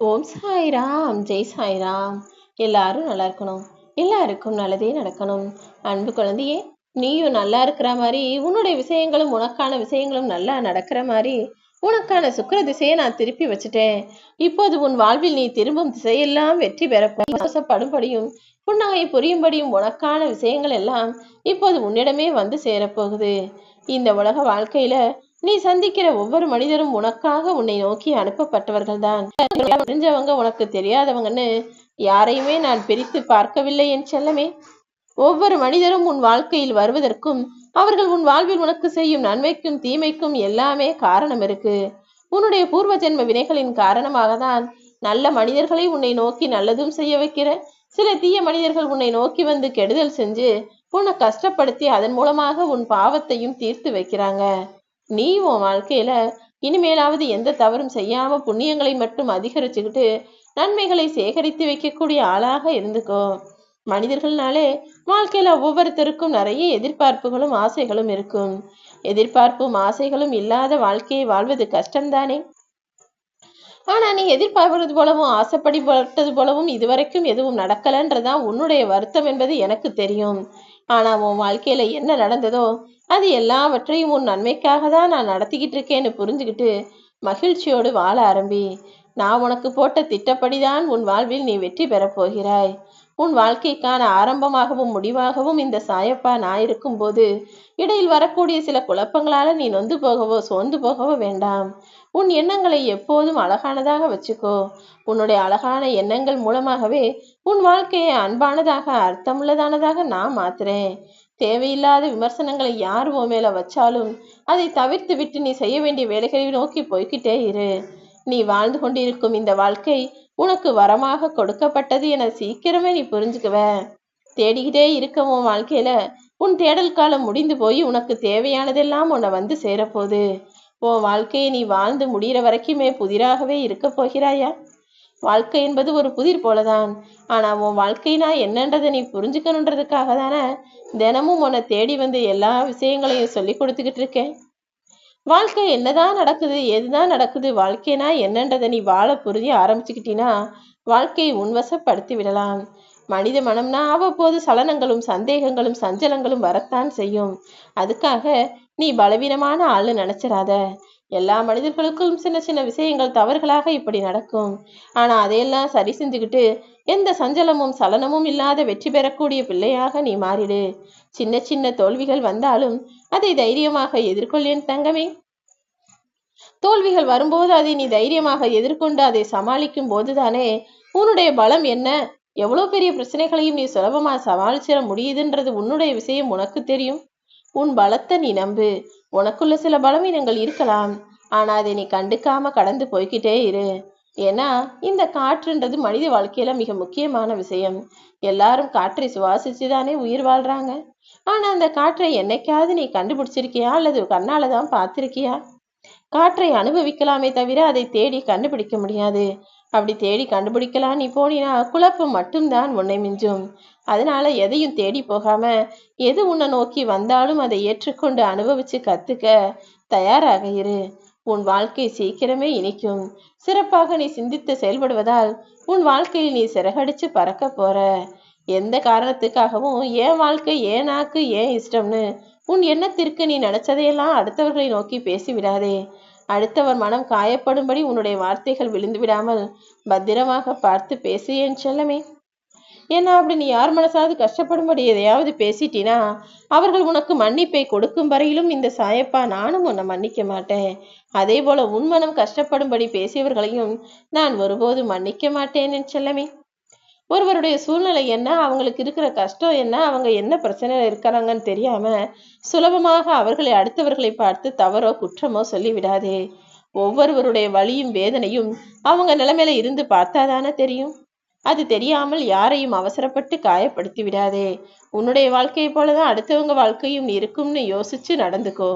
ஓம் சாய்ராம், ஜெய் சாய்ராம். எல்லாரும் நல்லா இருக்கணும், எல்லாருக்கும் நல்லதே நடக்கணும். அன்பு குழந்தையே, நீயும் நல்லா இருக்கிற மாதிரி உன்னுடைய விஷயங்களும் உனக்கான விஷயங்களும் நல்லா நடக்கிற மாதிரி உனக்கான சுக்கிர திசையை நான் திருப்பி வச்சுட்டேன். இப்போது உன் வாழ்வில் நீ திரும்பும் திசையெல்லாம் வெற்றி பெறப்படும்படியும் புன்னகை புரியும்படியும் உனக்கான விஷயங்கள் எல்லாம் இப்போது உன்னிடமே வந்து சேரப்போகுது. இந்த உலக வாழ்க்கையில நீ சந்திக்கிற ஒவ்வொரு மனிதரும் உனக்காக உன்னை நோக்கி அனுப்பப்பட்டவர்கள் தான். தெரிஞ்சவங்க உனக்கு தெரியாதவங்கன்னு யாரையுமே நான் பிரித்து பார்க்கவில்லை என் செல்லமே. ஒவ்வொரு மனிதரும் உன் வாழ்க்கையில் வருவதற்கும் அவர்கள் உன் வாழ்வில் உனக்கு செய்யும் நன்மைக்கும் தீமைக்கும் எல்லாமே காரணம் இருக்கு. உன்னுடைய பூர்வ ஜென்ம வினைகளின் காரணமாக தான் நல்ல மனிதர்களை உன்னை நோக்கி நல்லதும் செய்ய வைக்கிற, சில தீய மனிதர்கள் உன்னை நோக்கி வந்து கெடுதல் செஞ்சு உன்னை கஷ்டப்படுத்தி அதன் மூலமாக உன் பாவத்தையும் தீர்த்து வைக்கிறாங்க. நீ உன் வாழ்க்கையில இனிமேலாவது எந்த தவறும் செய்யாம புண்ணியங்களை மட்டும் அதிகரிச்சுக்கிட்டு நன்மைகளை சேகரித்து வைக்கக்கூடிய ஆளாக இருந்துக்கோ. மனிதர்கள்னாலே வாழ்க்கையில ஒவ்வொருத்தருக்கும் நிறைய எதிர்பார்ப்புகளும் ஆசைகளும் இருக்கும். எதிர்பார்ப்பும் ஆசைகளும் இல்லாத வாழ்க்கையை வாழ்வது கஷ்டம்தானே. ஆனா நீ எதிர்பார்ப்பது போலவும் ஆசைப்பட்டது போலவும் இதுவரைக்கும் எதுவும் நடக்கலன்றதான் உன்னுடைய வருத்தம் என்பது எனக்கு தெரியும். ஆனா உன் வாழ்க்கையில என்ன நடந்ததோ அது எல்லாவற்றையும் உன் நன்மைக்காக தான் நான் நடத்திக்கிட்டு இருக்கேன்னு புரிஞ்சுக்கிட்டு மகிழ்ச்சியோடு வாழ ஆரம்பி. நான் உனக்கு போட்ட திட்டப்படிதான் உன் வாழ்வில் நீ வெற்றி பெறப் போகிறாய். உன் வாழ்க்கைக்கான ஆரம்பமாகவும் முடிவாகவும் இந்த சாயப்பா நான் இருக்கும்போது இடையில் வரக்கூடிய சில குழப்பங்களால நீ நொந்து போகவோ சோர்ந்து போகவோ வேண்டாம். உன் எண்ணங்களை எப்போதும் அழகானதாக வச்சுக்கோ. உன்னுடைய அழகான எண்ணங்கள் மூலமாகவே உன் வாழ்க்கையை அன்பானதாக அர்த்தமுள்ளதானதாக நான் மாத்துறேன். தேவையில்லாத விமர்சனங்களை யார் உன் மேல வச்சாலும் அதை தவிர்த்து விட்டு நீ செய்ய வேண்டிய வேலைகளை நோக்கி போய்கிட்டே இரு. நீ வாழ்ந்து கொண்டிருக்கும் இந்த வாழ்க்கை உனக்கு வரமாக கொடுக்கப்பட்டது என சீக்கிரமே நீ புரிஞ்சுக்குவ. தேடிக்கிட்டே இருக்க உன் வாழ்க்கையில உன் தேடல் காலம் முடிந்து போய் உனக்கு தேவையானதெல்லாம் உன்னை வந்து சேரப்போகுது. உன் வாழ்க்கையை நீ வாழ்ந்து முடிகிற வரைக்குமே புதிராகவே இருக்க போகிறாயா? வாழ்க்கை என்பது ஒரு புதிர் போலதான். ஆனா உன் வாழ்க்கைனா என்னன்றதை நீ புரிஞ்சுக்கணுன்றதுக்காக தானே தினமும் உன்னை தேடி வந்து எல்லா விஷயங்களையும் சொல்லி கொடுத்துக்கிட்டு இருக்கேன். வாழ்க்கை என்னதான் நடக்குது, எதுதான் நடக்குது, வாழ்க்கைனா என்னன்றதை நீ வாழ புரிய ஆரம்பிச்சுக்கிட்டீன்னா வாழ்க்கையை உன்வசப்படுத்தி விடலாம். மனித மனம்னா அவ்வப்போது சலனங்களும் சந்தேகங்களும் சஞ்சலங்களும் வரத்தான் செய்யும். அதுக்காக நீ பலவீனமான ஆள்னு நினைச்சிடாத. எல்லா மனிதர்களுக்கும் சின்ன சின்ன விஷயங்கள் தவறுகளாக இப்படி நடக்கும். ஆனா அதையெல்லாம் சரி செஞ்சுக்கிட்டு எந்த சஞ்சலமும் சலனமும் இல்லாத வெற்றி பெறக்கூடிய பிள்ளையாக நீ மாறிடு. சின்ன சின்ன தோல்விகள் வந்தாலும் அதை தைரியமாக எதிர்கொள்ளேன் தங்கமே. தோல்விகள் வரும்போது அதை நீ தைரியமாக எதிர்கொண்டு அதை சமாளிக்கும் போதுதானே உன்னுடைய பலம் என்ன, எவ்வளவு பெரிய பிரச்சனைகளையும் நீ சுலபமா சமாளிச்சிட முடியுதுன்றது உன்னுடைய விஷயம் உனக்கு தெரியும். உன் பலத்தை நீ நம்பு. உனக்குள்ள சில பலவீனங்கள் இருக்கலாம், ஆனா அதை நீ கண்டுக்காம கடந்து போய்கிட்டே இரு. ஏன்னா இந்த காற்றுன்றது மனித வாழ்க்கையில மிக முக்கியமான விஷயம். எல்லாரும் காற்றை சுவாசிச்சுதானே உயிர் வாழ்றாங்க. ஆனா அந்த காற்றை என்னைக்காவது நீ கண்டுபிடிச்சிருக்கியா அல்லது கண்ணாலதான் பார்த்திருக்கியா? காற்றை அனுபவிக்கலாமே தவிர அதை தேடி கண்டுபிடிக்க முடியாது. அப்படி தேடி கண்டுபிடிக்கலாம் நீ போனினா குழப்பம் மட்டும்தான் உன்னை மிஞ்சும். அதனால எதையும் தேடி போகாம எது உன்னை நோக்கி வந்தாலும் அதை ஏற்றுக்கொண்டு அனுபவிச்சு கத்துக்க தயாராக இரு. உன் வாழ்க்கை சீக்கிரமே இனிக்கும். சிறப்பாக நீ சிந்தித்து செயல்படுவதால் உன் வாழ்க்கையில் நீ சிறகடிச்சு பறக்க போற. எந்த காரணத்துக்காகவும் ஏன் வாழ்க்கை, ஏன் நாக்கு, ஏன் இஷ்டம்னு உன் எண்ணத்திற்கு நீ நினைச்சதையெல்லாம் அடுத்தவர்களை நோக்கி பேசிவிடாதே. அடுத்தவர் மனம் காயப்படும்படி உன்னுடைய வார்த்தைகள் விழுந்து விடாமல் பத்திரமாக பார்த்து பேசு என் செல்லமே. ஏன்னா அப்படி நீ யார் மனசாவது கஷ்டப்படும்படி எதையாவது பேசிட்டினா அவர்கள் உனக்கு மன்னிப்பை கொடுக்கும் வரையிலும் இந்த சாயப்பா நானும் உன்னை மன்னிக்க மாட்டேன். அதே போல உன் மனம் கஷ்டப்படும்படி பேசியவர்களையும் நான் ஒருபோதும் மன்னிக்க மாட்டேன் என் செல்லமே. ஒருவருடைய சூழ்நிலை என்ன, அவங்களுக்கு இருக்கிற கஷ்டம் என்ன, அவங்க என்ன பிரச்சனையில இருக்கிறாங்கன்னு தெரியாம சுலபமாக அவர்களை அடுத்தவர்களை பார்த்து தவறோ குற்றமோ சொல்லிவிடாதே. ஒவ்வொருவருடைய வலியும் வேதனையும் அவங்க நிலைமையில இருந்து பார்த்தாதானே தெரியும். அது தெரியாமல் யாரையும் அவசரப்பட்டு காயப்படுத்தி விடாதே. உன்னுடைய வாழ்க்கையை போலதான் அடுத்தவங்க வாழ்க்கையும் இருக்கும்னு யோசிச்சு நடந்துக்கோ.